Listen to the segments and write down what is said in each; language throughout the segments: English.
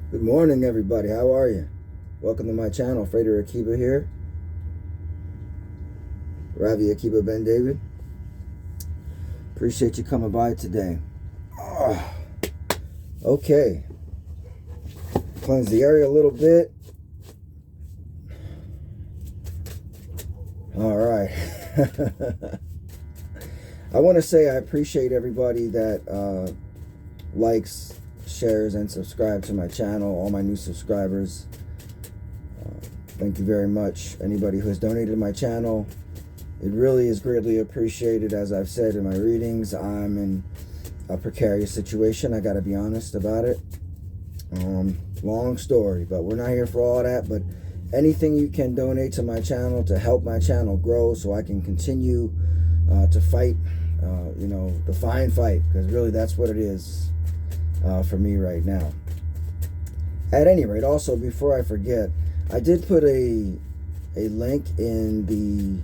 Good morning, everybody. How are you? Welcome to my channel. Frater Akiba here. Raviakibabenjoseph. Appreciate you coming by today. Okay. Cleanse the area a little bit. All right. I want to say I appreciate everybody that likes, shares, and subscribes to my channel. All my new subscribers. Thank you very much. Anybody who has donated to my channel, it really is greatly appreciated. As I've said in my readings, I'm in a precarious situation. I got to be honest about it. Long story, but we're not here for all that. But anything you can donate to my channel to help my channel grow so I can continue to fight, the fine fight, because really that's what it is for me right now. At any rate, also, before I forget, I did put a link in the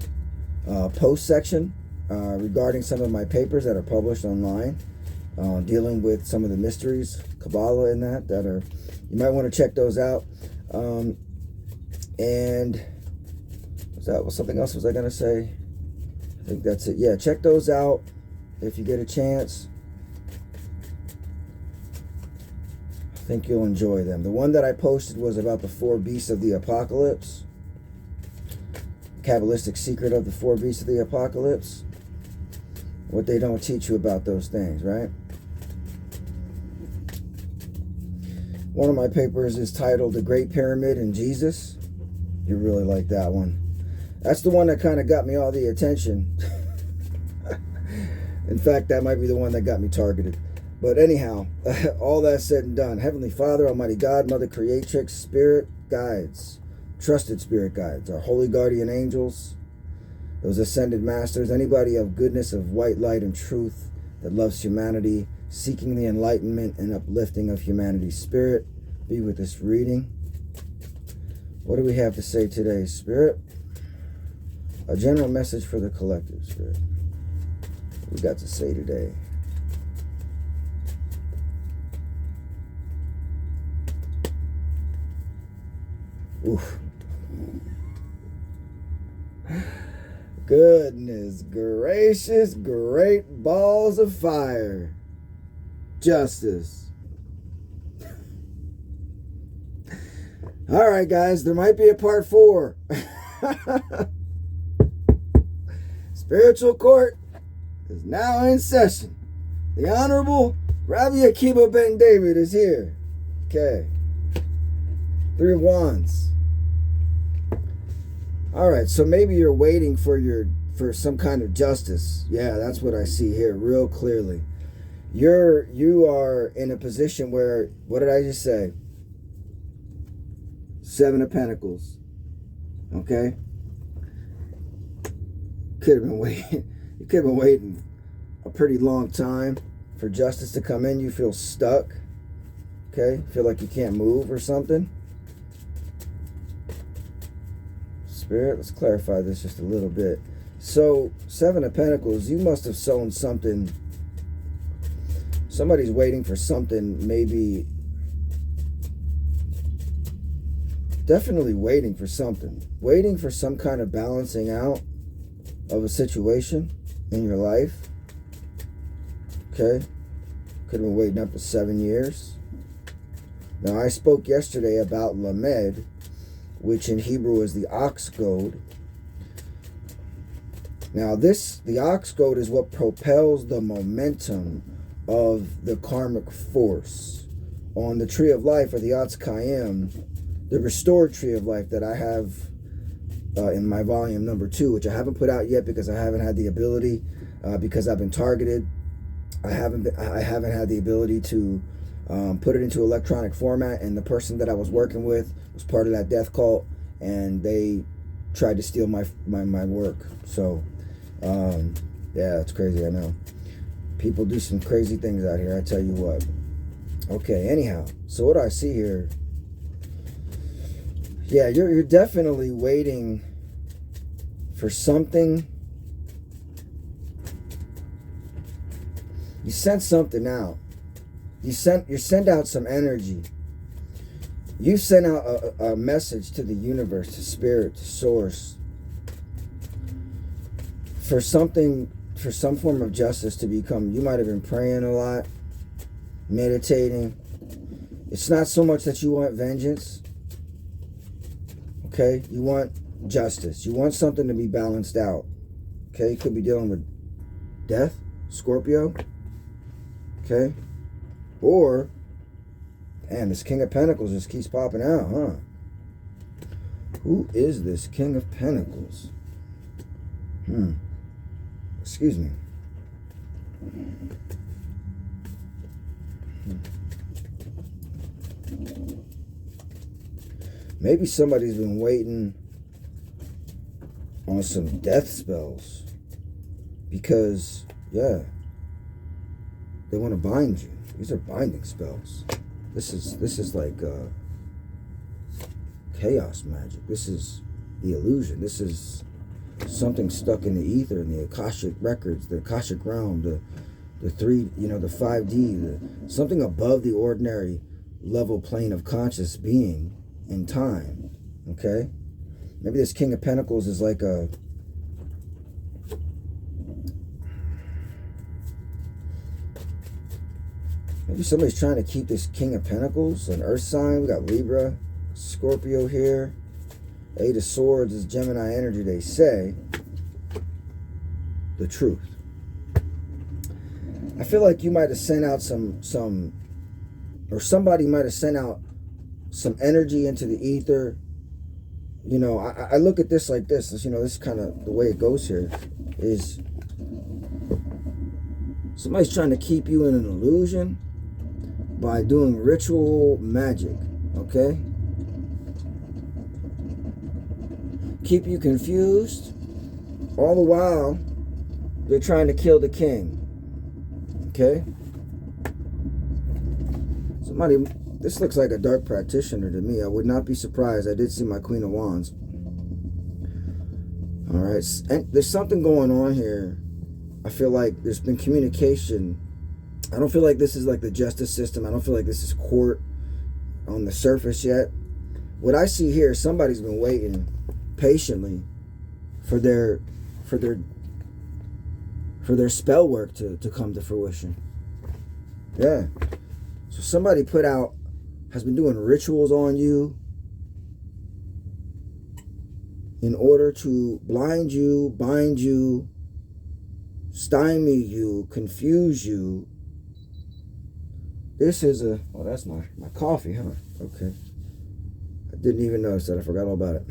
post section regarding some of my papers that are published online, dealing with some of the mysteries, Qabalah and that are, you might want to check those out. And was something else was I going to say? I think that's it. Yeah, check those out if you get a chance. I think you'll enjoy them. The one that I posted was about the 4 beasts of the apocalypse. Kabbalistic secret of the 4 beasts of the apocalypse. What they don't teach you about those things, right? One of my papers is titled The Great Pyramid and Jesus. You really like that one. That's the one that kind of got me all the attention. In fact, that might be the one that got me targeted. But anyhow, all that said and done, Heavenly Father, Almighty God, Mother Creatrix, Spirit Guides, trusted Spirit Guides, our holy guardian angels, those ascended masters, anybody of goodness, of white light and truth that loves humanity, seeking the enlightenment and uplifting of humanity's spirit, be with this reading. What do we have to say today, Spirit? A general message for the collective, Spirit. What we got to say today? Oof. Goodness gracious, great balls of fire. Justice. All right, guys, there might be a part 4. Spiritual court is now in session. The Honorable raviakibabenjoseph is here. Okay. 3 of Wands. All right, so maybe you're waiting for some kind of justice. Yeah, that's what I see here real clearly. You are in a position where, what did I just say? 7 of Pentacles. Okay? Could have been waiting. You could have been waiting a pretty long time for justice to come in. You feel stuck. Okay? Feel like you can't move or something. Spirit, let's clarify this just a little bit. So, 7 of Pentacles, you must have sown something. Somebody's waiting for something, maybe. Definitely waiting for something. Waiting for some kind of balancing out of a situation in your life. Okay? Could have been waiting up to 7 years. Now, I spoke yesterday about Lamed, which in Hebrew is the ox goad. Now the ox goad is what propels the momentum of the karmic force. On the tree of life, or the Atz Kayim, the restored tree of life that I have in my volume number 2, which I haven't put out yet because I haven't had the ability, because I've been targeted. I haven't had the ability to put it into electronic format, and the person that I was working with was part of that death cult, and they tried to steal my work. So yeah, it's crazy. I know people do some crazy things out here, I tell you what. Okay, anyhow, so what do I see here? Yeah, you're definitely waiting for something. You sent something out. You send out some energy. You sent out a message to the universe, to spirit, to source, for something, for some form of justice to become. You might have been praying a lot, meditating. It's not so much that you want vengeance, okay? You want justice. You want something to be balanced out, okay? You could be dealing with death, Scorpio, okay? Or, damn, this King of Pentacles just keeps popping out, huh? Who is this King of Pentacles? Excuse me. Maybe somebody's been waiting on some death spells because, yeah, they want to bind you. These are binding spells. This is like chaos magic. This is the illusion. This is something stuck in the ether, in the Akashic records, the Akashic realm, the 5D, something above the ordinary level plane of conscious being in time. Okay, maybe this King of Pentacles is like a maybe somebody's trying to keep this King of Pentacles, an earth sign. We got Libra, Scorpio here. Eight of Swords is Gemini energy, they say. The truth. I feel like you might have sent out some or somebody might have sent out some energy into the ether. You know, I look at this like this. You know, this is kind of the way it goes here. Is somebody's trying to keep you in an illusion by doing ritual magic, okay? Keep you confused. All the while, they're trying to kill the king. Okay? Somebody, this looks like a dark practitioner to me. I would not be surprised. I did see my Queen of Wands. All right. And there's something going on here. I feel like there's been communication. I don't feel like this is like the justice system. I don't feel like this is court on the surface yet. What I see here, somebody's been waiting patiently for their spell work to come to fruition. Yeah. So somebody has been doing rituals on you in order to blind you, bind you, stymie you, confuse you. This is oh, that's my coffee, huh? Okay. I didn't even notice that. I forgot all about it.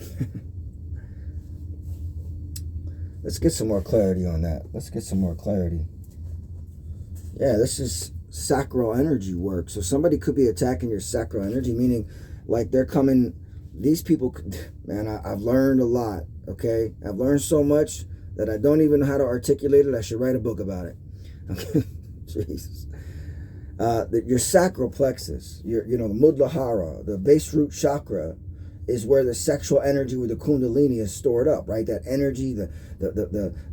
Let's get some more clarity on that. Let's get some more clarity. Yeah, this is sacral energy work. So somebody could be attacking your sacral energy, meaning like they're coming, these people, man, I've learned a lot, okay? I've learned so much that I don't even know how to articulate it. I should write a book about it. Okay? Jesus. Your sacral plexus, the Muladhara, the base root chakra, is where the sexual energy with the kundalini is stored up, right? That energy, the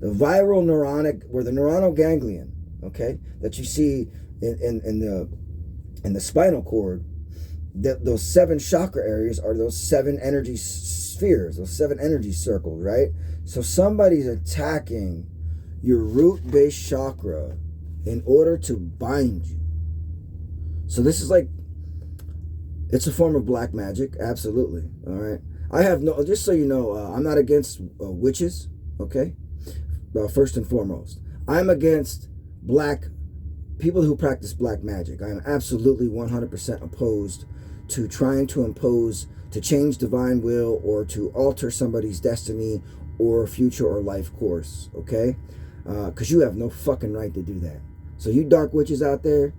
viral neuronic, where the neuronal ganglion, okay, that you see in the spinal cord, those 7 chakra areas are those 7 energy spheres, those 7 energy circles, right? So somebody's attacking your root base chakra in order to bind you. So this is like, it's a form of black magic, absolutely. All right. I have no, just so you know, I'm not against witches, okay? First and foremost, I'm against people who practice black magic. I am absolutely 100% opposed to trying to impose, to change divine will, or to alter somebody's destiny or future or life course, okay? Because you have no fucking right to do that. So you dark witches out there,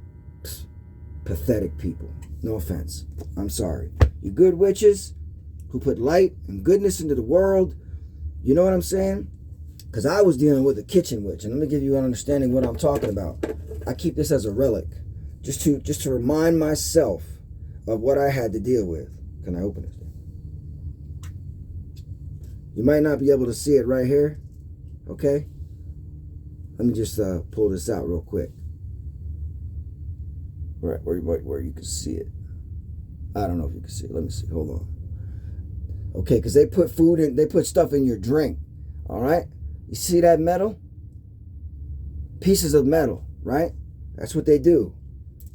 pathetic people. No offense. I'm sorry. You good witches who put light and goodness into the world, you know what I'm saying? Because I was dealing with a kitchen witch, and let me give you an understanding of what I'm talking about. I keep this as a relic, just to remind myself of what I had to deal with. Can I open this? You might not be able to see it right here, okay? Let me just pull this out real quick. Right, where you can see it. I don't know if you can see it. Let me see. Hold on. Okay, because they put food in, they put stuff in your drink. All right? You see that metal? Pieces of metal, right? That's what they do.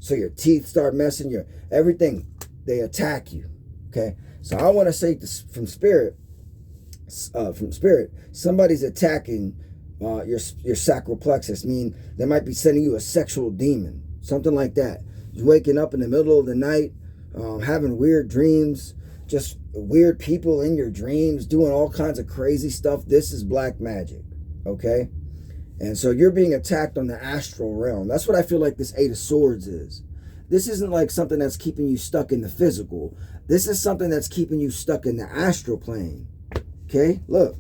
So your teeth start messing, your everything, they attack you. Okay? So I want to say this from spirit, somebody's attacking your sacral plexus. I mean, they might be sending you a sexual demon, something like that. You're waking up in the middle of the night, having weird dreams, just weird people in your dreams, doing all kinds of crazy stuff. This is black magic, okay? And so you're being attacked on the astral realm. That's what I feel like this Eight of Swords is. This isn't like something that's keeping you stuck in the physical. This is something that's keeping you stuck in the astral plane. Okay, look.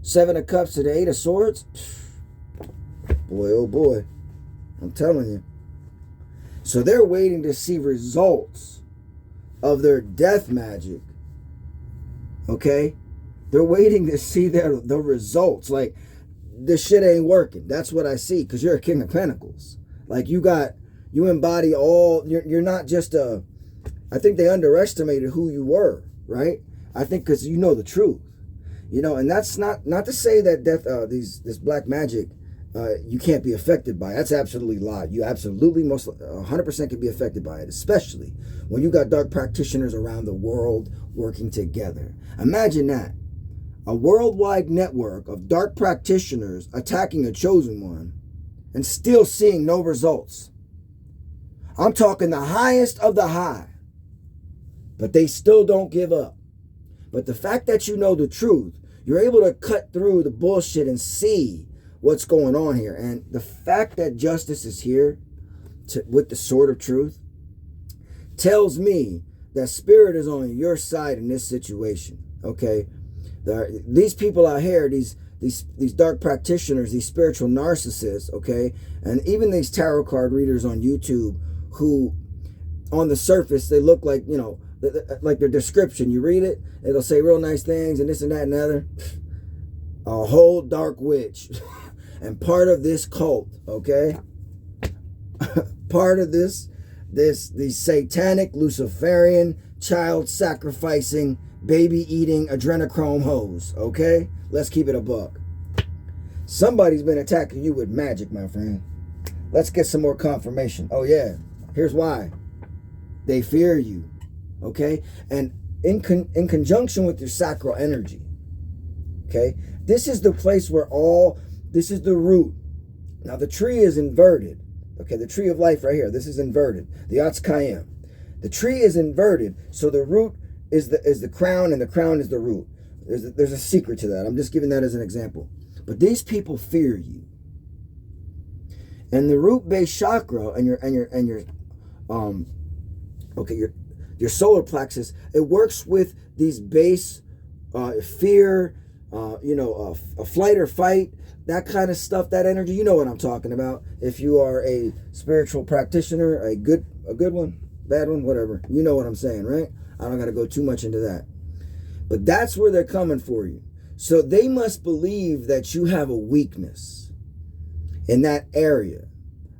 Seven of Cups to the Eight of Swords. Boy, oh boy. I'm telling you. So they're waiting to see results of their death magic. Okay? They're waiting to see the results. Like, this shit ain't working. That's what I see, because you're a King of Pentacles. Like, you embody all, you're not just I think they underestimated who you were, right? I think because you know the truth. You know, and that's not to say that this black magic, you can't be affected by it. That's absolutely a lie. You absolutely 100% can be affected by it, especially when you got dark practitioners around the world working together. Imagine that. A worldwide network of dark practitioners attacking a chosen one and still seeing no results. I'm talking the highest of the high. But they still don't give up. But the fact that you know the truth, you're able to cut through the bullshit and see what's going on here. And the fact that justice is here with the sword of truth tells me that spirit is on your side in this situation. Okay? These people out here, these dark practitioners, these spiritual narcissists, okay, and even these tarot card readers on YouTube who, on the surface, they look like, you know, like their description. You read it, it'll say real nice things and this and that and the other. A whole dark witch and part of this cult, okay? Part of these satanic, Luciferian, child sacrificing, baby eating adrenochrome hoes, okay? Let's keep it a buck. Somebody's been attacking you with magic, my friend. Let's get some more confirmation. Oh yeah, here's why. They fear you, okay? And in conjunction with your sacral energy, okay? This is the place where this is the root. Now the tree is inverted, okay? The tree of life right here, this is inverted. The Atzkayim. The tree is inverted, so the root is the crown, and the crown is the root. There's a secret to that. I'm just giving that as an example. But these people fear you. And the root base chakra and your solar plexus, it works with these base fear, a flight or fight, that kind of stuff, that energy. You know what I'm talking about. If you are a spiritual practitioner, a good one, bad one, whatever. You know what I'm saying, right? I don't got to go too much into that. But that's where they're coming for you. So they must believe that you have a weakness in that area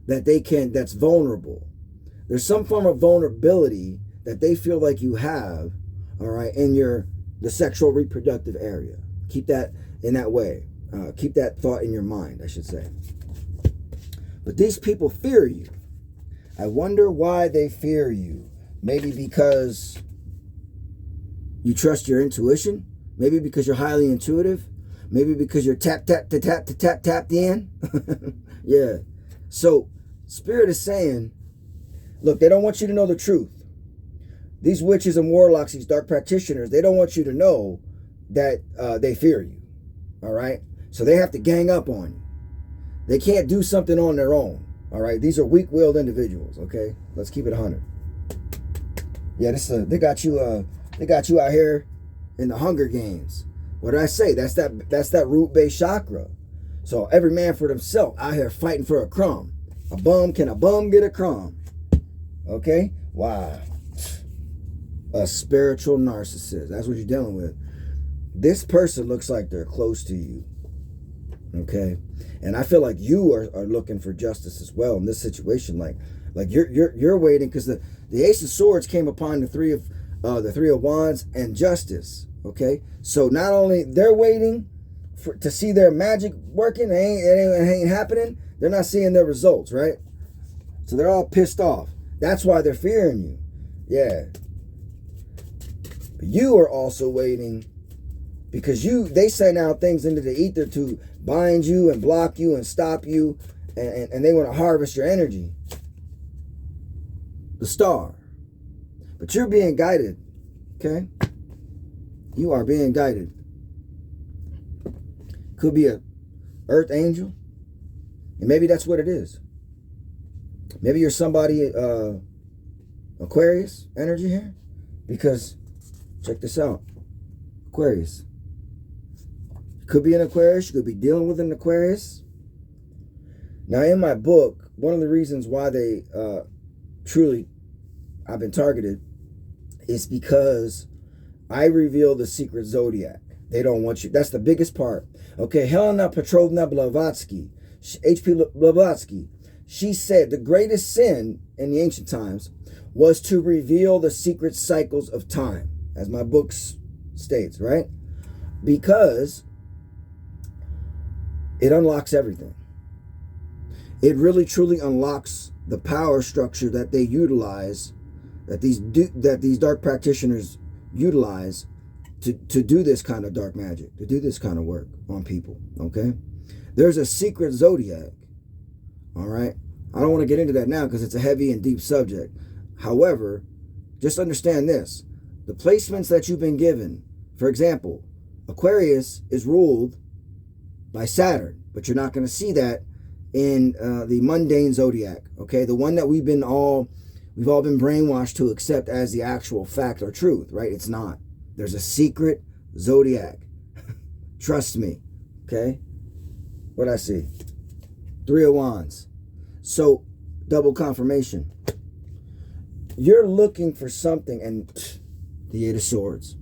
that's vulnerable. There's some form of vulnerability that they feel like you have, all right, in the sexual reproductive area. Keep that in that way. Keep that thought in your mind, I should say. But these people fear you. I wonder why they fear you. Maybe because you trust your intuition. Maybe because you're highly intuitive. Maybe because you're tapped in. Yeah. So Spirit is saying, look, they don't want you to know the truth. These witches and warlocks, these dark practitioners, they don't want you to know that they fear you. All right? So they have to gang up on you. They can't do something on their own. All right? These are weak-willed individuals, okay? Let's keep it 100. Yeah, they got you out here in the Hunger Games. What did I say? That's that root-based chakra. So every man for themselves out here fighting for a crumb. Can a bum get a crumb? Okay? Wow. A spiritual narcissist. That's what you're dealing with. This person looks like they're close to you. Okay, and I feel like you are looking for justice as well in this situation. Like you're waiting, because the Ace of Swords came upon the Three of Wands and Justice. Okay, so not only they're waiting to see their magic working, it ain't happening. They're not seeing their results, right? So they're all pissed off. That's why they're fearing you. Yeah. But you are also waiting because they send out things into the ether to bind you and block you and stop you, and they want to harvest your energy. The Star. But you're being guided, okay? You are being guided. Could be a earth angel, and maybe that's what it is. Maybe you're somebody, Aquarius energy here, because check this out. Aquarius. Could be an Aquarius. You could be dealing with an Aquarius. Now, in my book, one of the reasons why they I've been targeted is because I reveal the secret zodiac. They don't want you. That's the biggest part. Okay, Helena Petrovna Blavatsky, H.P. Blavatsky, she said the greatest sin in the ancient times was to reveal the secret cycles of time, as my book states, right? Because it unlocks everything. It really truly unlocks the power structure that they utilize, that these dark practitioners utilize to do this kind of dark magic, to do this kind of work on people, okay? There's a secret zodiac, all right? I don't want to get into that now because it's a heavy and deep subject. However, just understand this. The placements that you've been given, for example, Aquarius is ruled by Saturn, but you're not going to see that in the mundane zodiac, okay? The one that we've all been brainwashed to accept as the actual fact or truth, right? It's not. There's a secret zodiac. Trust me, okay? What I see? Three of Wands. So, double confirmation. You're looking for something, and the Eight of Swords.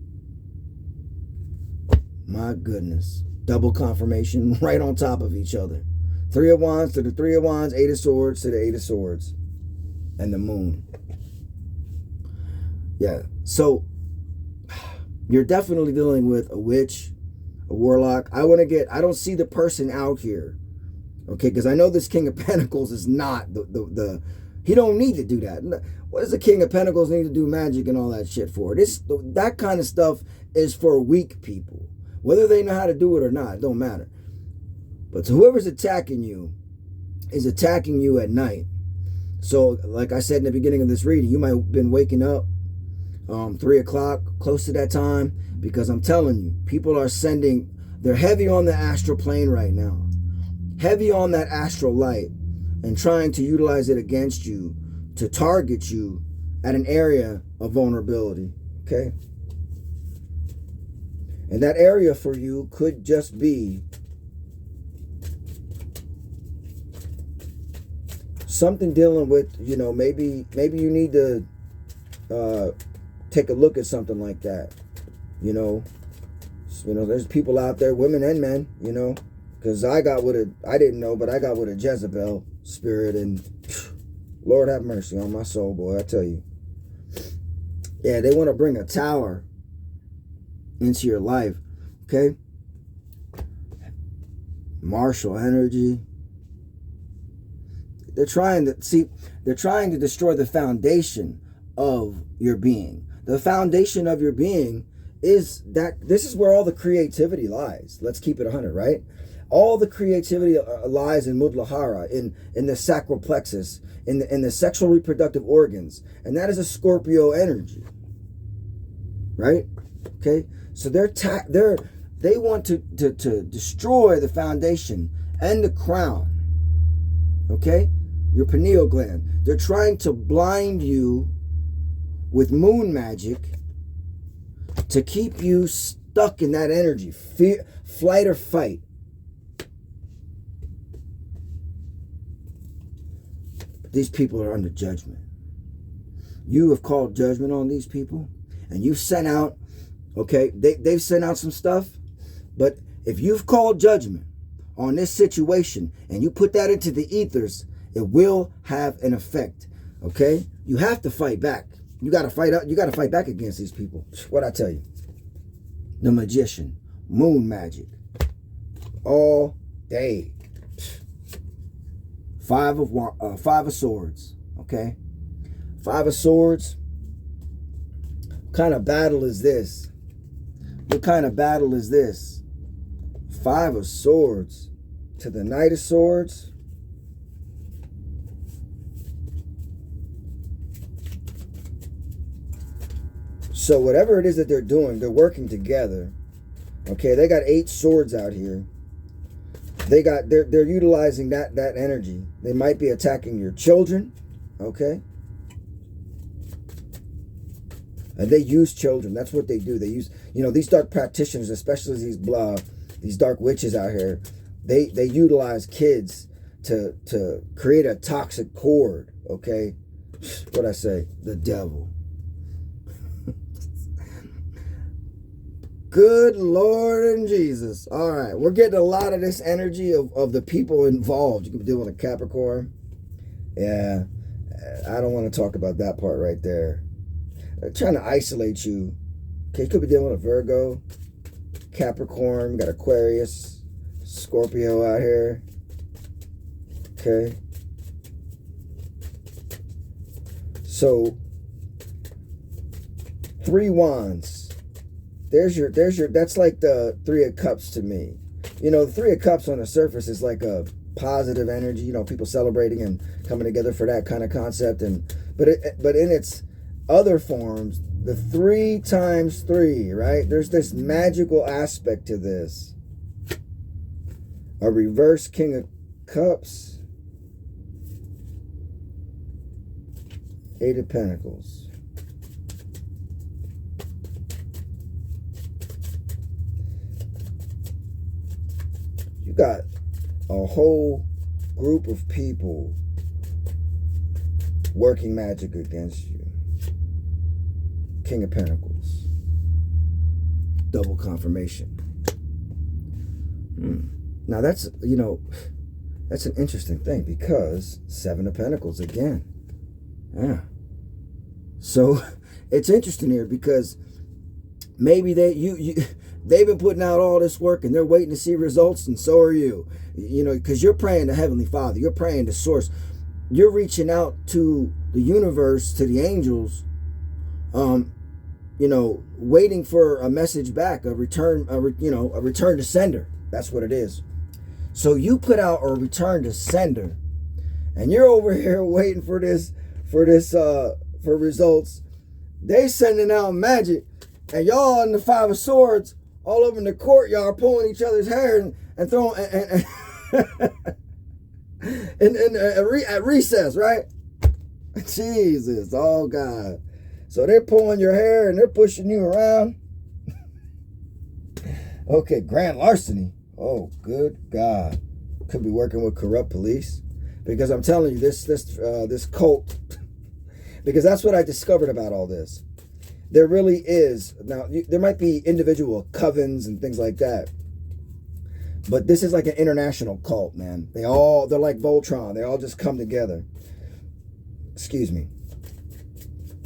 My goodness. Double confirmation right on top of each other. Three of Wands to the Three of Wands, Eight of Swords to the Eight of Swords. And the Moon. Yeah, so you're definitely dealing with a witch, a warlock. I don't see the person out here, okay? Because I know this King of Pentacles is not he don't need to do that. What does the King of Pentacles need to do magic and all that shit for? That kind of stuff is for weak people. Whether they know how to do it or not, it don't matter. But whoever's attacking you is attacking you at night. So, like I said in the beginning of this reading, you might have been waking up 3 o'clock, close to that time, because I'm telling you, people are they're heavy on the astral plane right now. Heavy on that astral light and trying to utilize it against you to target you at an area of vulnerability, okay? And that area for you could just be something dealing with, maybe you need to take a look at something like that. There's people out there, women and men, because I didn't know, but I got with a Jezebel spirit, and Lord have mercy on my soul, boy, I tell you. Yeah, they want to bring a tower into your life, okay? Martial energy. They're trying to destroy the foundation of your being. The foundation of your being is that this is where all the creativity lies. Let's keep it 100, right? All the creativity lies in Mudlahara, in the sacral plexus, in the sexual reproductive organs, and that is a Scorpio energy, right? Okay, so they want to destroy the foundation and the crown. Okay, your pineal gland. They're trying to blind you with moon magic to keep you stuck in that energy, fear, flight or fight. But these people are under judgment. You have called judgment on these people, and you've sent out, okay, they've sent out some stuff, but if you've called judgment on this situation and you put that into the ethers, it will have an effect. Okay? You have to fight back. You got to fight up. You got to fight back against these people. What I tell you? The magician, moon magic, all day. Five of swords. Okay? Five of swords. What kind of battle is this? What kind of battle is this? Five of swords to the knight of swords. So whatever it is that they're doing, they're working together. Okay, they got 8 swords out here. They're utilizing that energy. They might be attacking your children. Okay. And they use children. That's what they do. They use, these dark practitioners, especially these dark witches out here. They utilize kids to create a toxic cord. Okay, what I say? The devil. Good Lord and Jesus. All right, we're getting a lot of this energy of the people involved. You can deal with a Capricorn. Yeah, I don't want to talk about that part right there. They're trying to isolate you. Okay, you could be dealing with a Virgo, Capricorn, we got Aquarius, Scorpio out here. Okay. So 3 wands. There's your that's like the 3 of cups to me. The 3 of cups on the surface is like a positive energy, people celebrating and coming together for that kind of concept, but in its other forms, the 3 times 3, right? There's this magical aspect to this. A reverse King of Cups. 8 of Pentacles. You got a whole group of people working magic against you. King of Pentacles. Double confirmation. Now that's, that's an interesting thing because 7 of Pentacles again. Yeah. So it's interesting here because maybe they've been putting out all this work and they're waiting to see results, and so are you. Because you're praying to Heavenly Father. You're praying to Source. You're reaching out to the universe, to the angels, waiting for a message back, a return to sender. That's what it is. So you put out a return to sender, and you're over here waiting for results. They sending out magic, and y'all in the 5 of swords all over in the courtyard pulling each other's hair and throwing at recess, right? Jesus, oh God. So they're pulling your hair and they're pushing you around. Okay, grand larceny. Oh, good God. Could be working with corrupt police. Because I'm telling you, this cult, because that's what I discovered about all this. There really is. Now, there might be individual covens and things like that. But this is like an international cult, man. They're like Voltron. They all just come together. Excuse me.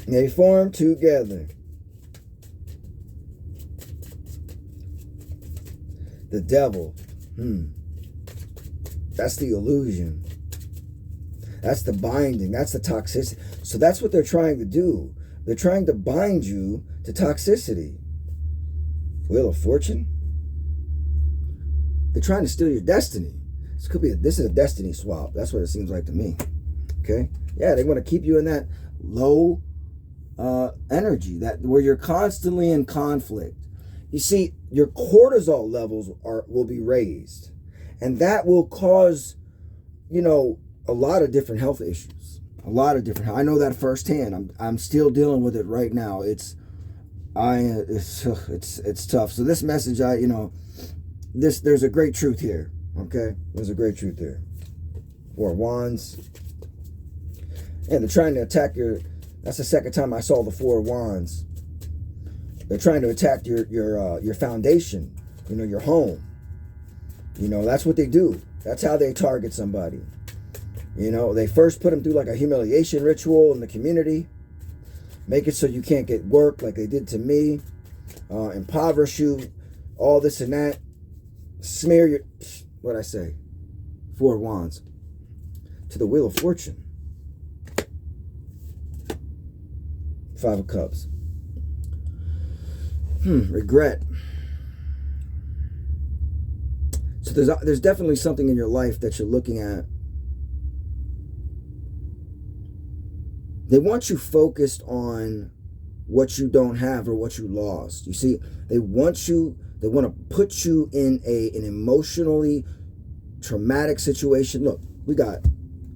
They form together. The devil. That's the illusion. That's the binding. That's the toxicity. So that's what they're trying to do. They're trying to bind you to toxicity. Wheel of Fortune. They're trying to steal your destiny. This is a destiny swap. That's what it seems like to me. Okay? Yeah, they want to keep you in that low energy, where you're constantly in conflict. You see, your cortisol levels will be raised, and that will cause, a lot of different health issues. A lot of different. I know that firsthand. I'm still dealing with it right now. It's tough. So this message, there's a great truth here. Okay, there's a great truth there. 4 of Wands, and they're trying to attack your. That's the second time I saw the 4 of Wands. They're trying to attack your foundation, your home. You know, that's what they do. That's how they target somebody. You know, they first put them through like a humiliation ritual in the community. Make it so you can't get work like they did to me. Impoverish you. All this and that. Smear your... What'd I say? 4 of Wands. To the Wheel of Fortune. 5 of Cups. Regret. So there's definitely something in your life that you're looking at. They want you focused on what you don't have or what you lost. You see, they want to put you in an emotionally traumatic situation. Look, we got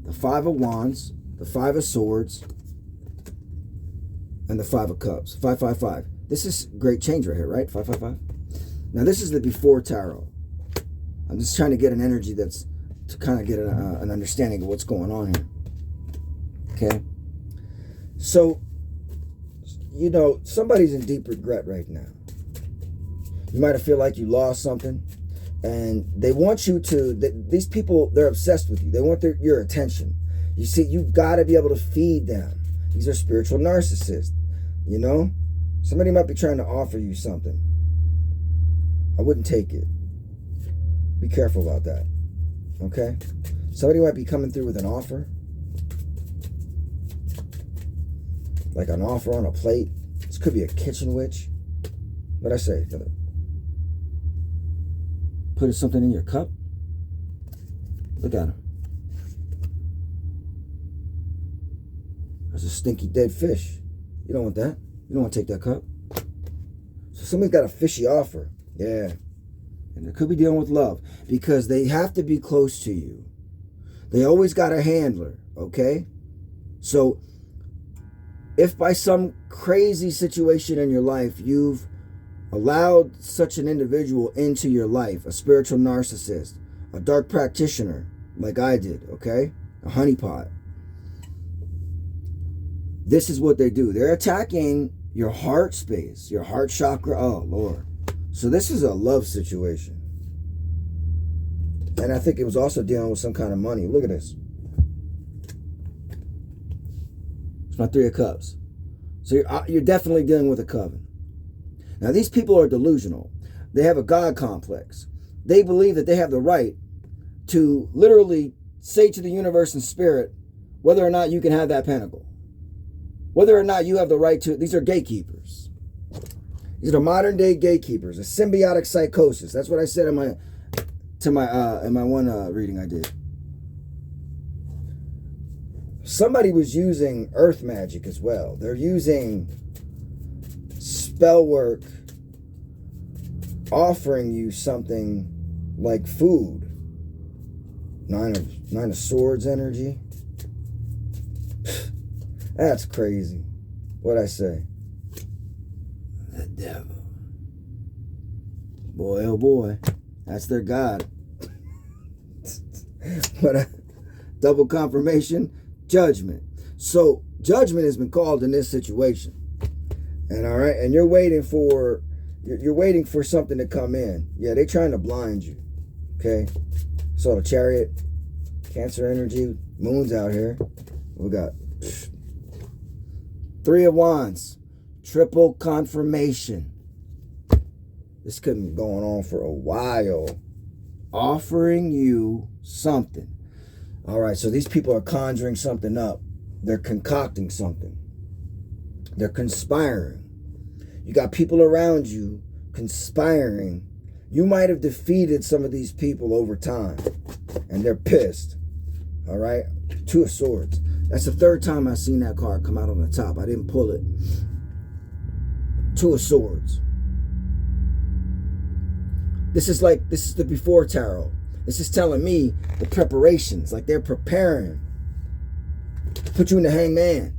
the 5 of Wands, the 5 of Swords, and the 5 of Cups. 5, 5, 5. This is great change right here, right? 5, 5, 5. Now this is the before tarot. I'm just trying to get an energy that's to kind of get an understanding of what's going on here. Okay. So, you know, somebody's in deep regret right now. You might have feel like you lost something, and they want you to, these people, they're obsessed with you. They want your attention. You see, you got to be able to feed them. These are spiritual narcissists, you know? Somebody might be trying to offer you something. I wouldn't take it. Be careful about that, okay? Somebody might be coming through with an offer. Like an offer on a plate. This could be a kitchen witch. What'd I say? Put something in your cup. Look at him. There's a stinky dead fish. You don't want that. You don't want to take that cup. So somebody's got a fishy offer. Yeah. And they could be dealing with love. Because they have to be close to you. They always got a handler. Okay? So if by some crazy situation in your life you've allowed such an individual into your life, a spiritual narcissist, a dark practitioner, like I did, okay? A honeypot. This is what they do. They're attacking your heart space, your heart chakra. Oh, Lord. So this is a love situation. And I think it was also dealing with some kind of money. Look at this. It's my 3 of Cups. So you're definitely dealing with a coven. Now, these people are delusional. They have a God complex. They believe that they have the right to literally say to the universe and spirit whether or not you can have that pentacle. Whether or not you have the right to... These are gatekeepers. These are modern day gatekeepers. A symbiotic psychosis. That's what I said in my one reading I did. Somebody was using earth magic as well. They're using spell work, offering you something like food. 9 of Swords energy. That's crazy. What'd I say? The devil. Boy, oh boy. That's their God. What a double confirmation. Judgment. So judgment has been called in this situation. And all right, and you're waiting for something to come in. Yeah, they're trying to blind you. Okay. So the Chariot, Cancer energy, moon's out here. We got 3 of Wands, triple confirmation. This could be going on for a while. Offering you something. All right, so these people are conjuring something up. They're concocting something. They're conspiring. You got people around you conspiring. You might have defeated some of these people over time, and they're pissed. All right, 2 of Swords. That's the 3rd time I've seen that card come out on the top. I didn't pull it. 2 of Swords. This is the before tarot. This is telling me the preparations, like they're preparing to put you in the hangman.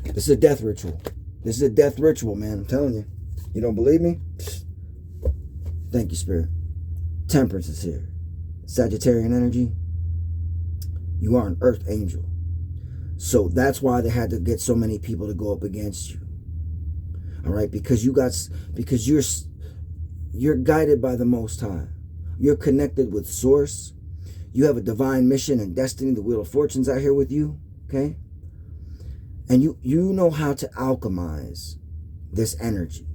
This is a death ritual. This is a death ritual, man. I'm telling you. You don't believe me? Thank you, Spirit. Temperance is here. Sagittarian energy. You are an earth angel. So that's why they had to get so many people to go up against you. All right, because you're guided by the Most High. You're connected with Source. You have a divine mission and destiny. The Wheel of Fortune's out here with you. Okay, and you know how to alchemize this energy.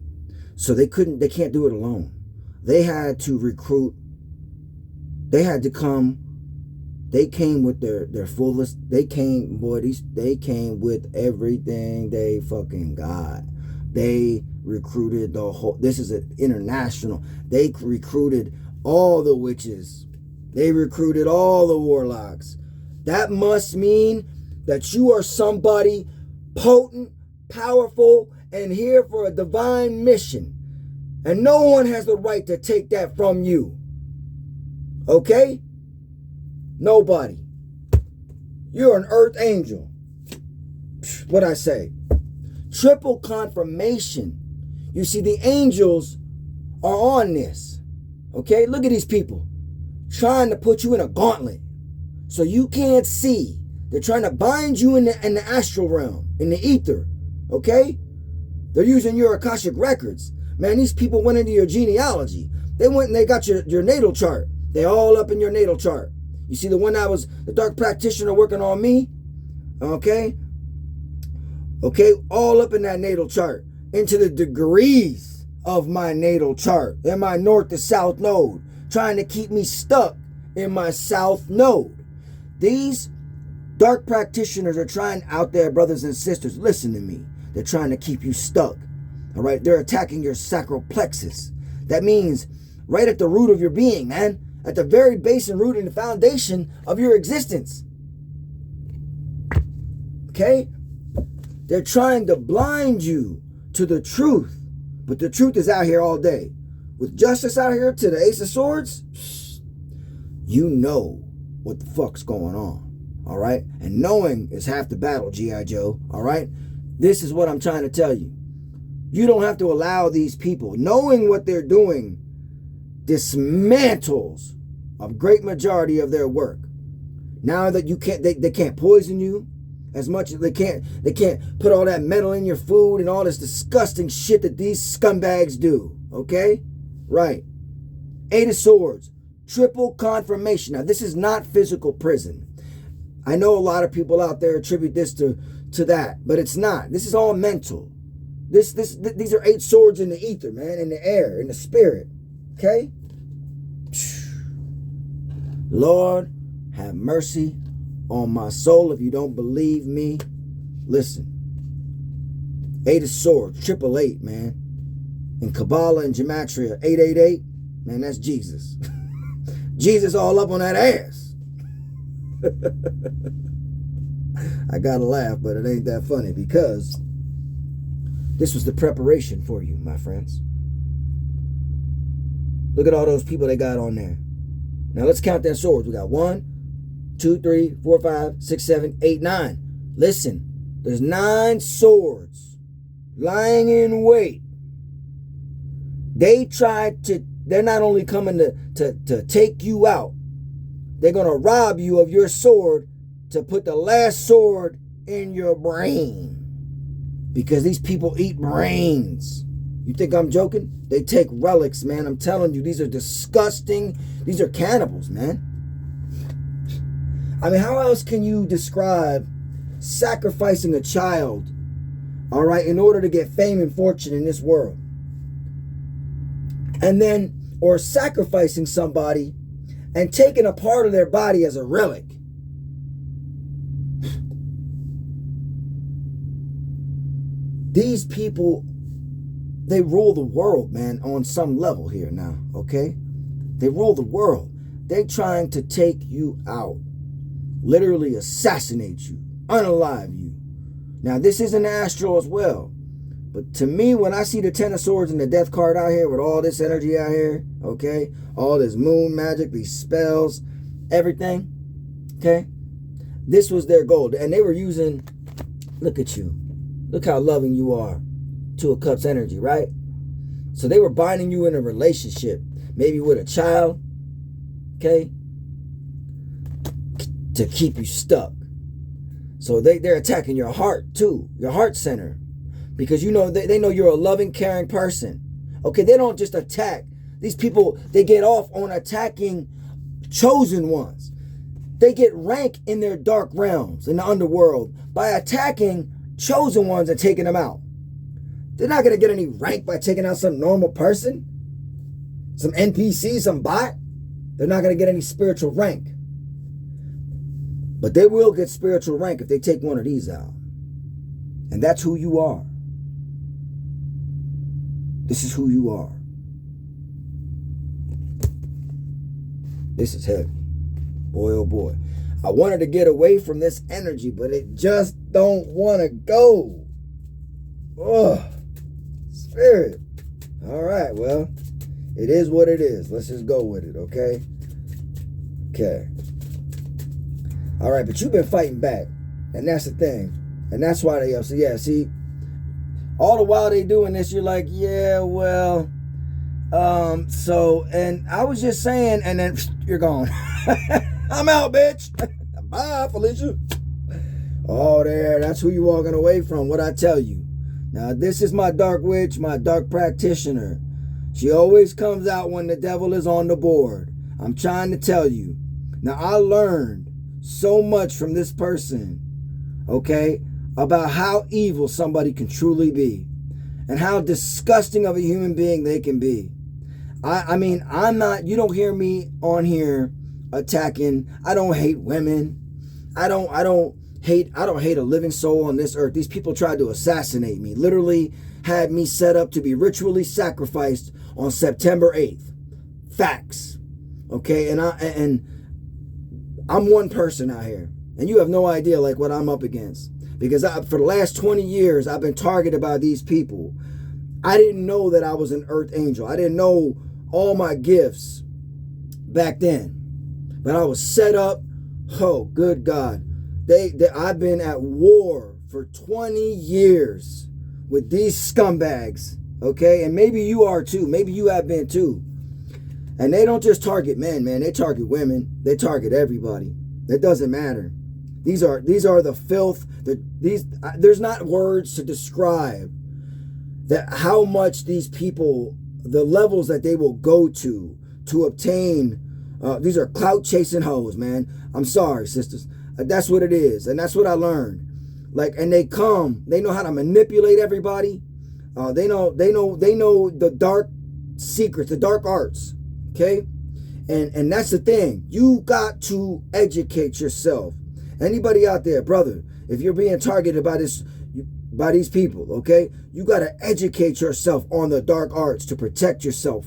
So they can't do it alone. They had to recruit. They had to come. They came with their fullest. They came with everything they fucking got. They recruited the whole. This is an international. They recruited all the witches. They recruited all the warlocks. That must mean that you are somebody potent, powerful, and here for a divine mission. And no one has the right to take that from you. Okay? Nobody. You're an earth angel. What'd I say? Triple confirmation. You see, the angels are on this. Okay? Look at these people trying to put you in a gauntlet so you can't see. They're trying to bind you in the astral realm, in the ether. Okay? They're using your Akashic records. Man, these people went into your genealogy. They went and they got your natal chart. They all up in your natal chart. You see the one that was the dark practitioner working on me? Okay? Okay, all up in that natal chart. Into the degrees of my natal chart. In my north to south node. Trying to keep me stuck in my south node. These dark practitioners are trying out there, brothers and sisters, listen to me. They're trying to keep you stuck. All right? They're attacking your sacral plexus. That means right at the root of your being, man. At the very base and root and the foundation of your existence. Okay? They're trying to blind you to the truth. But the truth is out here all day. With justice out here to the Ace of Swords, you know what the fuck's going on. All right? And knowing is half the battle, G.I. Joe. All right? This is what I'm trying to tell you. You don't have to allow these people. Knowing what they're doing dismantles a great majority of their work. Now that you can't, they can't poison you as much as they can't put all that metal in your food and all this disgusting shit that these scumbags do. Okay? Right. 8 of Swords. Triple confirmation. Now, this is not physical prison. I know a lot of people out there attribute this to that, but it's not. This is all mental. These are 8 swords in the ether, man, in the air, in the spirit. Okay? Lord, have mercy on my soul. If you don't believe me, listen. 8 of Swords, 888, man. In Qabalah and Gematria, 888, man, that's Jesus. Jesus all up on that ass. I gotta laugh, but it ain't that funny because this was the preparation for you, my friends. Look at all those people they got on there. Now let's count their swords. We got 1, 2, 3, 4, 5, 6, 7, 8, 9. Listen, there's 9 swords lying in wait. They're not only coming to take you out, they're going to rob you of your sword to put the last sword in your brain. Because these people eat brains. You think I'm joking? They take relics, man. I'm telling you, these are disgusting. These are cannibals, man. I mean, how else can you describe sacrificing a child, all right, in order to get fame and fortune in this world? And then, or sacrificing somebody and taking a part of their body as a relic. These people, they rule the world, man, on some level here now, okay? They rule the world. They're trying to take you out. Literally assassinate you. Unalive you. Now, this is an astral as well. But to me, when I see the 10 of Swords and the Death card out here with all this energy out here, okay? All this moon magic, these spells, everything, okay? This was their goal. And they were using, look at you. Look how loving you are. 2 of Cups energy, right? So they were binding you in a relationship. Maybe with a child, okay? To keep you stuck. So they're attacking your heart too. Your heart center. Because you know they know you're a loving, caring person. Okay, they don't just attack. These people, they get off on attacking chosen ones. They get rank in their dark realms, in the underworld, by attacking chosen ones and taking them out. They're not going to get any rank by taking out some normal person, some NPC, some bot. They're not going to get any spiritual rank. But they will get spiritual rank if they take one of these out. And that's who you are. This is who you are. This is heavy. Boy, oh boy. I wanted to get away from this energy, but it just don't want to go. Ugh. Spirit. All right, well, it is what it is. Let's just go with it, okay? Okay. All right, but you've been fighting back. And that's the thing. And that's why they upset. Yeah, see, all the while they doing this, you're like, yeah, well, so, and I was just saying, and then you're gone. I'm out, bitch. Bye, Felicia. Oh, there, that's who you walking away from, what I tell you. Now, this is my dark witch, my dark practitioner. She always comes out when the devil is on the board. I'm trying to tell you. Now, I learned so much from this person, okay, about how evil somebody can truly be and how disgusting of a human being they can be. I mean, I'm not, you don't hear me on here attacking. I don't hate women. I don't hate a living soul on this earth. These people tried to assassinate me, literally had me set up to be ritually sacrificed on September 8th. Facts. Okay, and I'm one person out here, and you have no idea like what I'm up against. Because for the last 20 years, I've been targeted by these people. I didn't know that I was an earth angel. I didn't know all my gifts back then. But I was set up. Oh, good God. I've been at war for 20 years with these scumbags. Okay? And maybe you are too. Maybe you have been too. And they don't just target men, man. They target women. They target everybody. It doesn't matter. These are the filth. There's not words to describe that how much these people, the levels that they will go to obtain. These are clout chasing hoes, man. I'm sorry, sisters. That's what it is, and that's what I learned. Like, and they know how to manipulate everybody. They know the dark secrets, the dark arts. Okay, and that's the thing. You got to educate yourself. Anybody out there, brother, if you're being targeted by these people, okay, you got to educate yourself on the dark arts to protect yourself.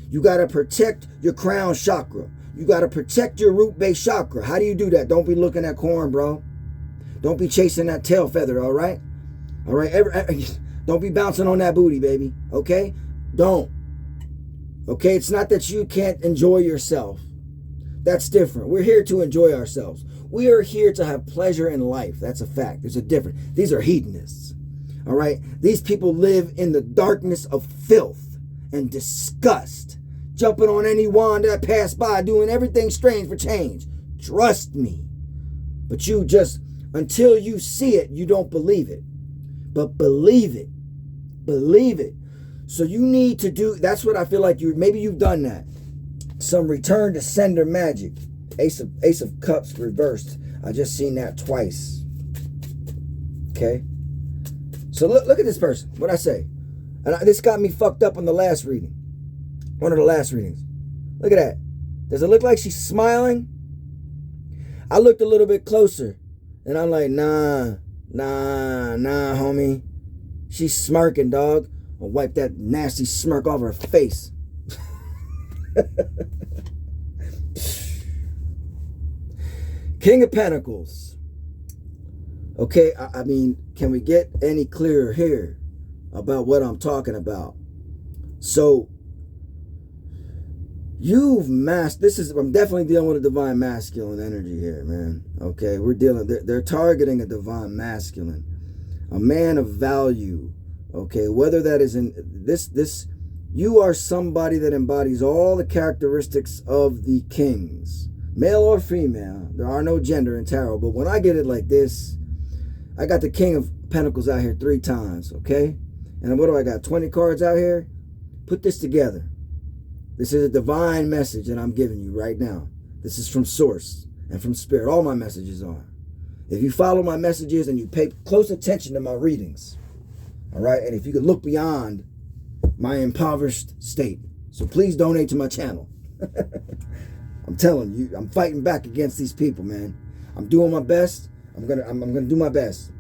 You got to protect your crown chakra. You got to protect your root base chakra. How do you do that? Don't be looking at corn, bro. Don't be chasing that tail feather, all right? All right? Don't be bouncing on that booty, baby, okay? Don't. Okay? It's not that you can't enjoy yourself. That's different. We're here to enjoy ourselves. We are here to have pleasure in life. That's a fact. There's a difference. These are hedonists. All right? These people live in the darkness of filth and disgust, jumping on any wand that passed by, doing everything strange for change. Trust me. But you just, until you see it, you don't believe it. But believe it. Believe it. So you need to do, that's what I feel like maybe you've done that. Some return to sender magic. Ace of Cups reversed. I just seen that twice. Okay. So look at this person. What'd I say? And this got me fucked up on the last reading. One of the last readings. Look at that. Does it look like she's smiling? I looked a little bit closer. And I'm like, nah, homie. She's smirking, dog. I'll wipe that nasty smirk off her face. King of Pentacles. Okay, I mean, can we get any clearer here about what I'm talking about? So, I'm definitely dealing with a divine masculine energy here, man. Okay, they're targeting a divine masculine, a man of value. Okay, whether that is in this, you are somebody that embodies all the characteristics of the kings, male or female. There are no gender in tarot, but when I get it like this, I got the King of Pentacles out here 3 times, okay? And what do I got? 20 cards out here? Put this together. This is a divine message that I'm giving you right now. This is from Source and from Spirit. All my messages are. If you follow my messages and you pay close attention to my readings, all right? And if you could look beyond my impoverished state. So please donate to my channel. I'm telling you, I'm fighting back against these people, man. I'm doing my best. I'm gonna do my best.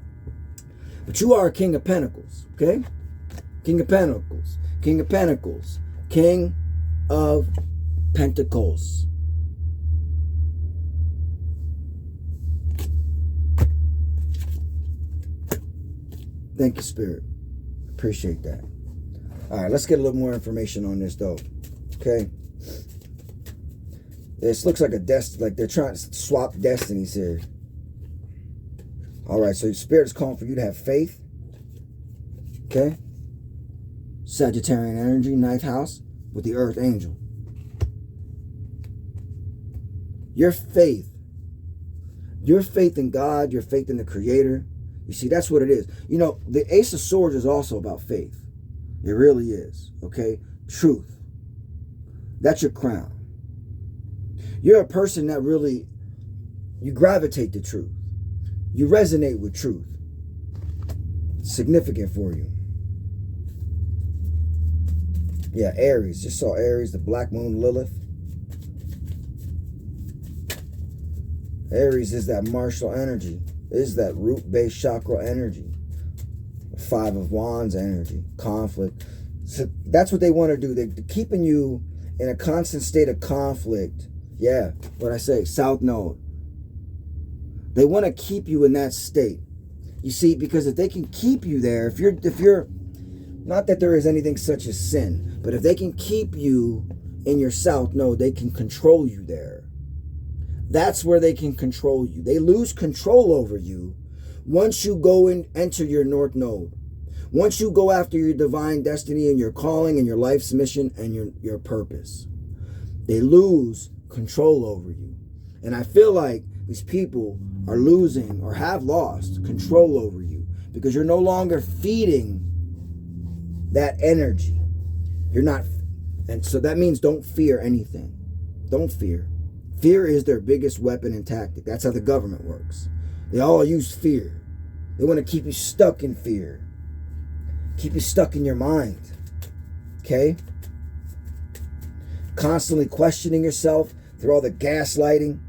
But you are a King of Pentacles, okay? King of Pentacles. King of Pentacles. King of Pentacles. Thank you, Spirit. Appreciate that. All right, let's get a little more information on this, though. Okay. This looks like like they're trying to swap destinies here. All right, so your Spirit is calling for you to have faith. Okay. Sagittarian energy, 9th house, with the Earth Angel. Your faith in God, your faith in the Creator. You see, that's what it is. You know, the Ace of Swords is also about faith. It really is, okay? Truth. That's your crown. You're a person that really, you gravitate to truth. You resonate with truth. It's significant for you. Yeah, Aries. Just saw Aries, the Black Moon, Lilith. Aries is that martial energy. Is that root-based chakra energy. 5 of Wands energy. Conflict. So that's what they want to do. They're keeping you in a constant state of conflict. Yeah, what I say, South Node. They want to keep you in that state. You see, because if they can keep you there, if you're, not that there is anything such as sin, but if they can keep you in your South Node, they can control you there. That's where they can control you. They lose control over you once you go and enter your North Node. Once you go after your divine destiny and your calling and your life's mission and your purpose. They lose control over you. And I feel like these people are losing or have lost control over you because you're no longer feeding that energy. You're not, and so that means don't fear anything. Don't fear. Fear is their biggest weapon and tactic. That's how the government works. They all use fear. They want to keep you stuck in fear. Keep you stuck in your mind. Okay? Constantly questioning yourself through all the gaslighting.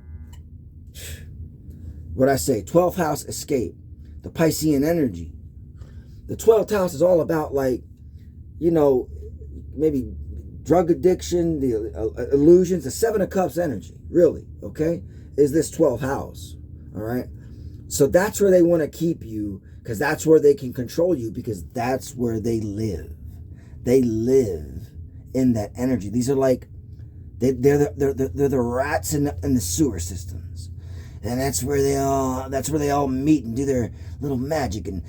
What I say, 12th house escape. The Piscean energy. The 12th house is all about, like, you know, maybe drug addiction, the illusions, the 7 of Cups energy, really, okay, is this 12th house, all right? So that's where they want to keep you because that's where they can control you because that's where they live. They live in that energy. These are like, they're the rats in the sewer systems. And that's where they all meet and do their little magic and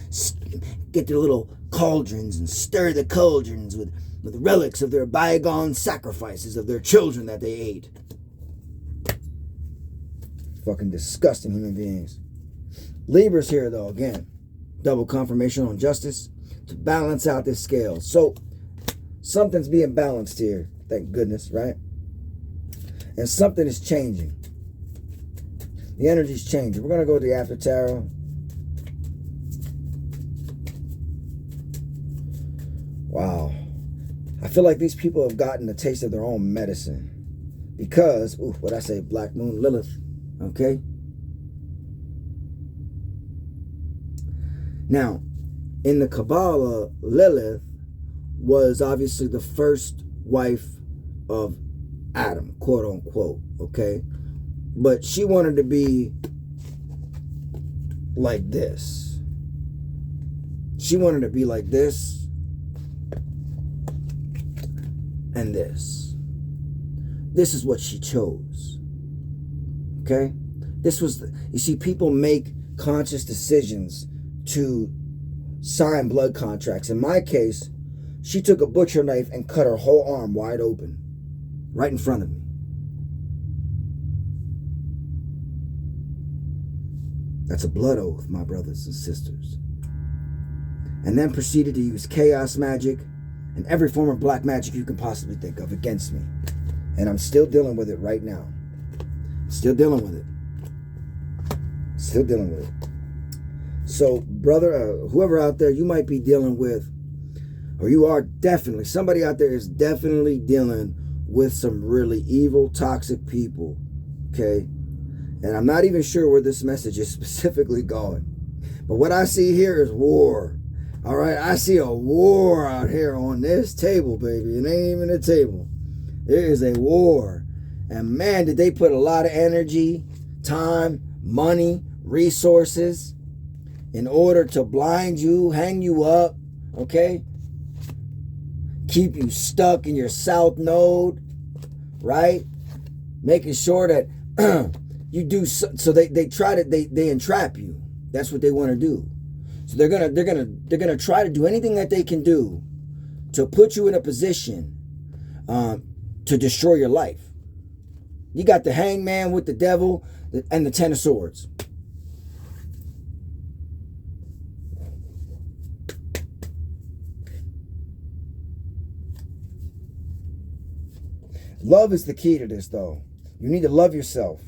get their little cauldrons and stir the cauldrons with relics of their bygone sacrifices of their children that they ate. Fucking disgusting human beings. Libra's here though, again. Double confirmation on justice to balance out this scale. So something's being balanced here, thank goodness, right? And something is changing. The energy's changing. We're going to go to the After Tarot. Wow. I feel like these people have gotten a taste of their own medicine. Because, what I say, Black Moon Lilith. Okay? Now, in the Qabalah, Lilith was obviously the first wife of Adam, quote unquote. Okay? But she wanted to be like this. She wanted to be like this and this. This is what she chose. Okay? This was, you see, people make conscious decisions to sign blood contracts. In my case, she took a butcher knife and cut her whole arm wide open. Right in front of me. That's a blood oath, my brothers and sisters. And then proceeded to use chaos magic and every form of black magic you can possibly think of against me. And I'm still dealing with it right now. Still dealing with it. Still dealing with it. So, brother, whoever out there, you might be dealing with, or you are definitely, somebody out there is definitely dealing with some really evil, toxic people, okay? And I'm not even sure where this message is specifically going. But what I see here is war. All right, I see a war out here on this table, baby. It ain't even a table. There is a war. And man, did they put a lot of energy, time, money, resources in order to blind you, hang you up, okay? Keep you stuck in your south node, right? Making sure that you do so they entrap you. That's what they want to do. So they're gonna try to do anything that they can do to put you in a position to destroy your life. You got the hangman with the devil and the 10 of swords. Love is the key to this, though. You need to love yourself.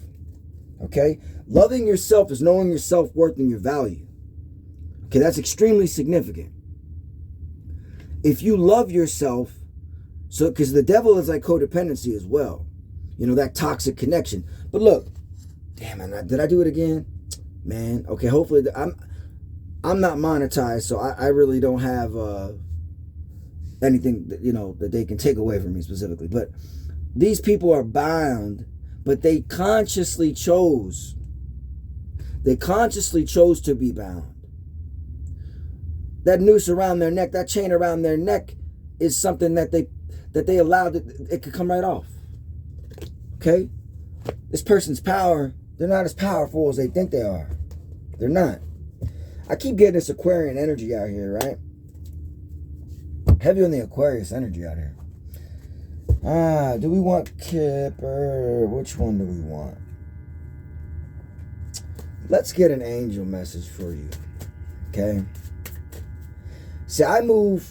Okay? Loving yourself is knowing your self-worth and your value. Okay, that's extremely significant. If you love yourself, so because the devil is like codependency as well. You know, that toxic connection. But look, damn, man, did I do it again? Man, okay, hopefully I'm not monetized, so I really don't have anything that, you know, that they can take away from me specifically. But these people are bound, but they consciously chose to be bound. That noose around their neck, that chain around their neck is something that they allowed it could come right off. Okay? This person's power, they're not as powerful as they think they are. They're not. I keep getting this Aquarian energy out here, right? Heavy on the Aquarius energy out here. Do we want Kipper? Which one do we want? Let's get an angel message for you. Okay? See, I move,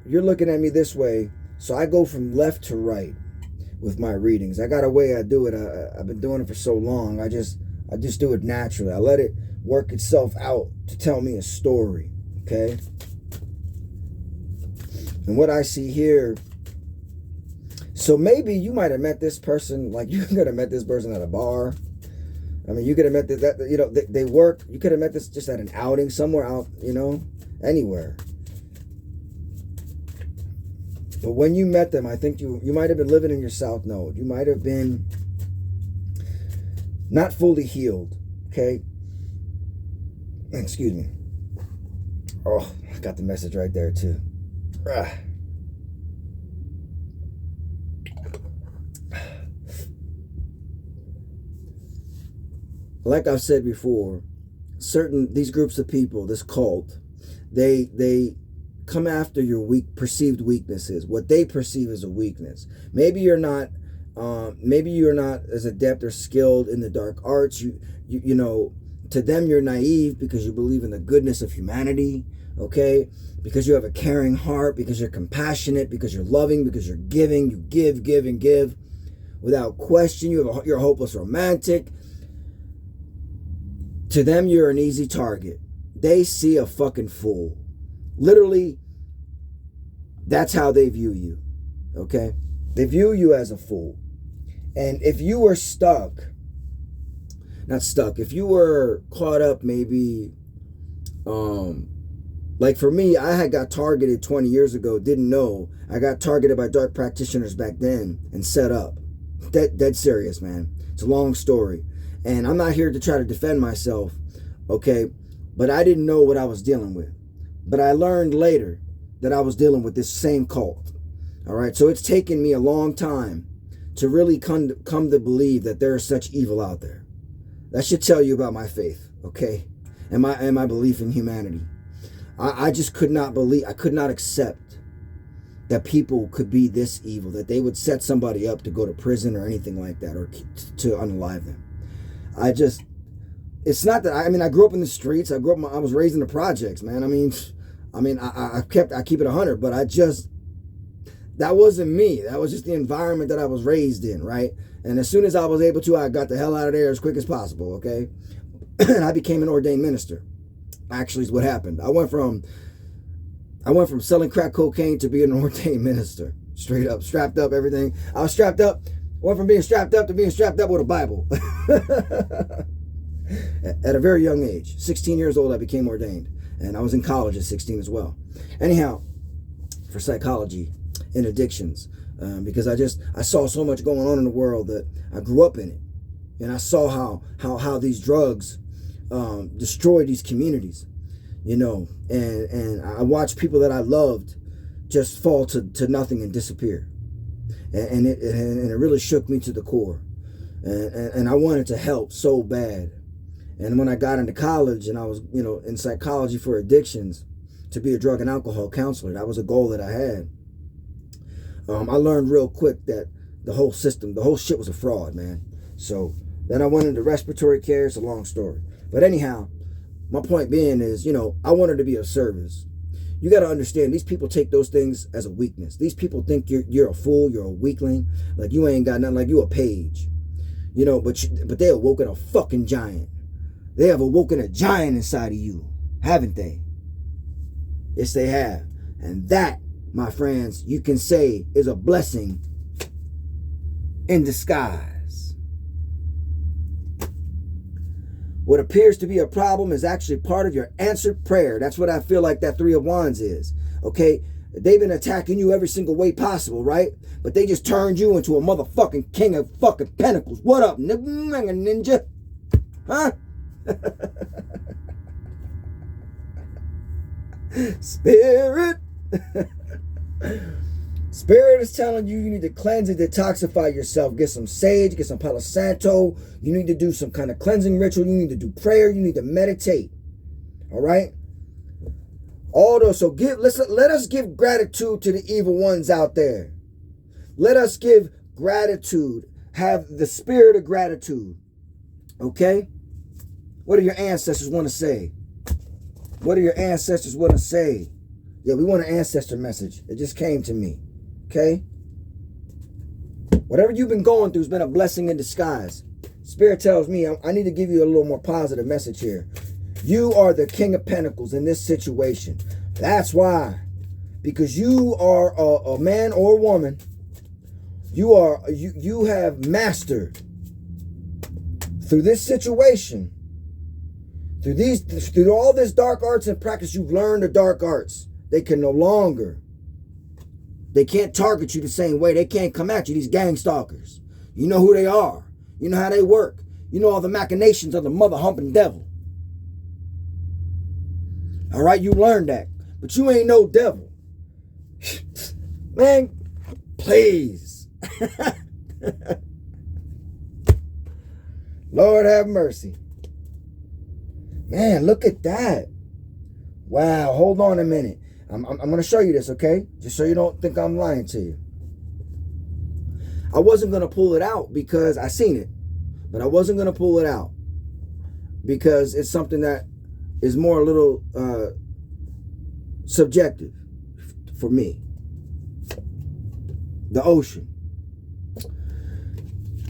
you're looking at me this way, so I go from left to right with my readings. I got a way I do it. I've been doing it for so long. I just do it naturally. I let it work itself out to tell me a story. Okay? And what I see here, so maybe you might have met this person, like you could have met this person at a bar. I mean, you could have met this, that, you know, they work. You could have met this just at an outing somewhere out, you know, anywhere. But when you met them, I think you might have been living in your south node. You might have been not fully healed, okay? Excuse me. Oh, I got the message right there too. Like I've said before, these groups of people, this cult, they come after your perceived weaknesses, what they perceive as a weakness. Maybe you're not as adept or skilled in the dark arts. You know, to them you're naive because you believe in the goodness of humanity, okay? Because you have a caring heart, because you're compassionate, because you're loving, because you're giving. You give and give without question. You're a hopeless romantic. To them, you're an easy target. They see a fucking fool. Literally, that's how they view you, okay? They view you as a fool. And if you were if you were caught up maybe, like for me, I had got targeted 20 years ago, didn't know. I got targeted by dark practitioners back then and set up. Dead serious, man. It's a long story. And I'm not here to try to defend myself, okay? But I didn't know what I was dealing with. But I learned later that I was dealing with this same cult. All right, so it's taken me a long time to really come to believe that there is such evil out there. That should tell you about my faith, okay? And my belief in humanity. I just could not believe, I could not accept that people could be this evil, that they would set somebody up to go to prison or anything like that, or to unalive them. it's not that I mean I grew up in the streets. I was raised in the projects, man. I keep it 100, but that wasn't me. That was just the environment that I was raised in, right? And as soon as I was able to, I got the hell out of there as quick as possible, okay? And I became an ordained minister. Actually, is what happened. I went from selling crack cocaine to being an ordained minister. Straight up, strapped up, everything. I was strapped up. Went from being strapped up to being strapped up with a Bible. At a very young age, 16 years old, I became ordained. And I was in college at 16 as well. Anyhow, for psychology and addictions, because I saw so much going on in the world that I grew up in it. And I saw how these drugs destroy these communities, you know, and I watched people that I loved just fall to nothing and disappear. And it really shook me to the core. And I wanted to help so bad. And when I got into college and I was, you know, in psychology for addictions, to be a drug and alcohol counselor, that was a goal that I had. I learned real quick that the whole shit was a fraud, man. So then I went into respiratory care. It's a long story. But anyhow, my point being is, you know, I wanted to be of service. You got to understand, these people take those things as a weakness. These people think you're a fool, you're a weakling, like you ain't got nothing, like you a page. You know, but they awoken a fucking giant. They have awoken a giant inside of you, haven't they? Yes, they have. And that, my friends, you can say is a blessing in disguise. What appears to be a problem is actually part of your answered prayer. That's what I feel like that Three of Wands is. Okay? They've been attacking you every single way possible, right? But they just turned you into a motherfucking king of fucking pentacles. What up, ninja? Huh? Spirit. Spirit is telling you need to cleanse and detoxify yourself. Get some sage, get some Palo Santo. You need to do some kind of cleansing ritual. You need to do prayer. You need to meditate. All right? So let us give gratitude to the evil ones out there. Let us give gratitude. Have the spirit of gratitude. Okay? What do your ancestors want to say? What do your ancestors want to say? Yeah, we want an ancestor message. It just came to me. Okay? Whatever you've been going through has been a blessing in disguise. Spirit tells me I need to give you a little more positive message here. You are the King of Pentacles in this situation. That's why. Because you are a man or woman. You have mastered through this situation. Through all this dark arts and practice, you've learned the dark arts. They can't target you the same way. They can't come at you, these gang stalkers. You know who they are. You know how they work. You know all the machinations of the mother humping devil. All right, you learned that. But you ain't no devil. Man, please. Lord have mercy. Man, look at that. Wow, hold on a minute. I'm going to show you this, okay? Just so you don't think I'm lying to you. I wasn't going to pull it out because I seen it. But I wasn't going to pull it out because it's something that is more a little subjective for me. The ocean.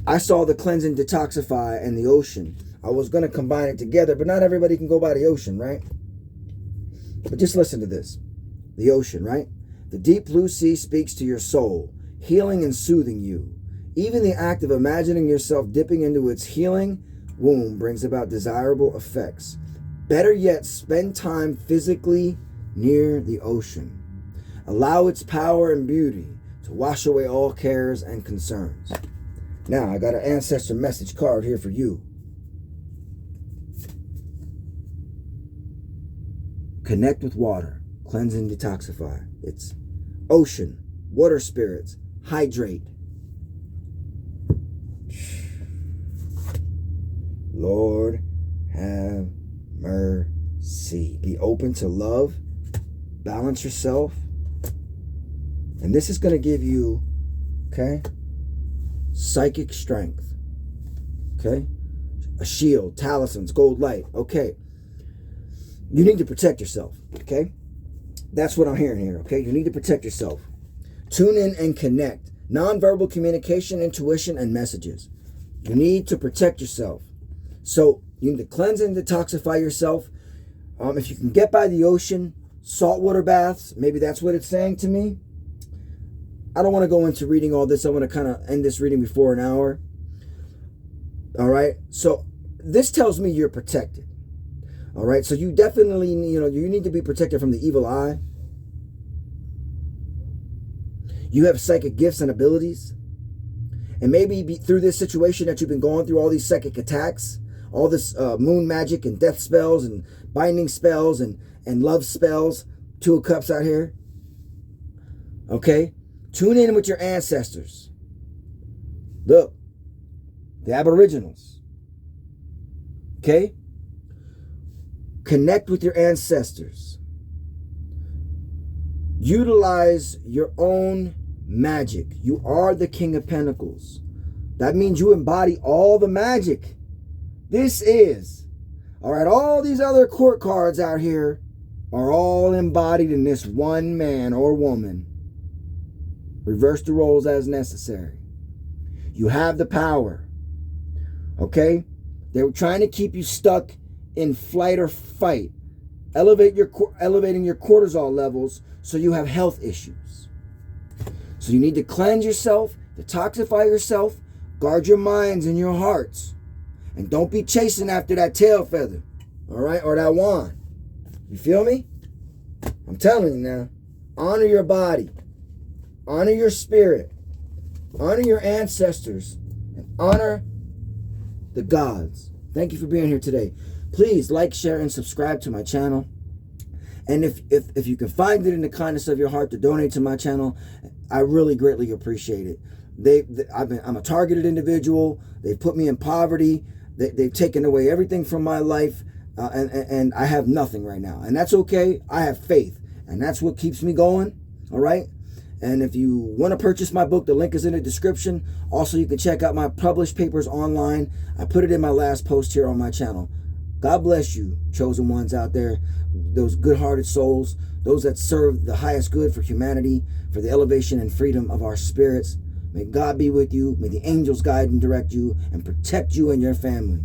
I saw the cleanse and detoxify and the ocean. I was going to combine it together, but not everybody can go by the ocean, right? But just listen to this. The ocean, right? The deep blue sea speaks to your soul, healing and soothing you. Even the act of imagining yourself dipping into its healing womb brings about desirable effects. Better yet, spend time physically near the ocean. Allow its power and beauty to wash away all cares and concerns. Now, I got an ancestor message card here for you. Connect with water. Cleanse and detoxify. It's ocean, water spirits, hydrate. Lord have mercy. Be open to love. Balance yourself. And this is going to give you, okay, psychic strength. Okay? a shield, talismans, gold light. Okay. You need to protect yourself. Okay. That's what I'm hearing here. Okay. You need to protect yourself. Tune in and connect. Nonverbal communication, intuition, and messages. You need to protect yourself. So you need to cleanse and detoxify yourself. If you can get by the ocean, saltwater baths, maybe that's what it's saying to me. I don't want to go into reading all this. I want to kind of end this reading before an hour. All right. So this tells me you're protected. All right. So you definitely, you need to be protected from the evil eye. You have psychic gifts and abilities. And maybe through this situation that you've been going through, all these psychic attacks, all this moon magic and death spells and binding spells and love spells. 2 of Cups out here. Okay. Tune in with your ancestors. Look. The Aboriginals. Okay. Connect with your ancestors. Utilize your own magic. You are the King of Pentacles. That means you embody all the magic. This is, all right, all these other court cards out here are all embodied in this one man or woman. Reverse the roles as necessary. You have the power. Okay? They were trying to keep you stuck in flight or fight. Elevating your cortisol levels so you have health issues. So you need to cleanse yourself, detoxify yourself, guard your minds and your hearts. And don't be chasing after that tail feather, all right, or that wand. You feel me? I'm telling you now. Honor your body. Honor your spirit. Honor your ancestors. And honor the gods. Thank you for being here today. Please like, share, and subscribe to my channel. And if you can find it in the kindness of your heart to donate to my channel, I really greatly appreciate it. I'm a targeted individual. They've put me in poverty. They've taken away everything from my life, and I have nothing right now. And that's okay. I have faith, and that's what keeps me going, all right? And if you want to purchase my book, the link is in the description. Also, you can check out my published papers online. I put it in my last post here on my channel. God bless you, chosen ones out there, those good-hearted souls, those that serve the highest good for humanity, for the elevation and freedom of our spirits. May God be with you. May the angels guide and direct you and protect you and your family.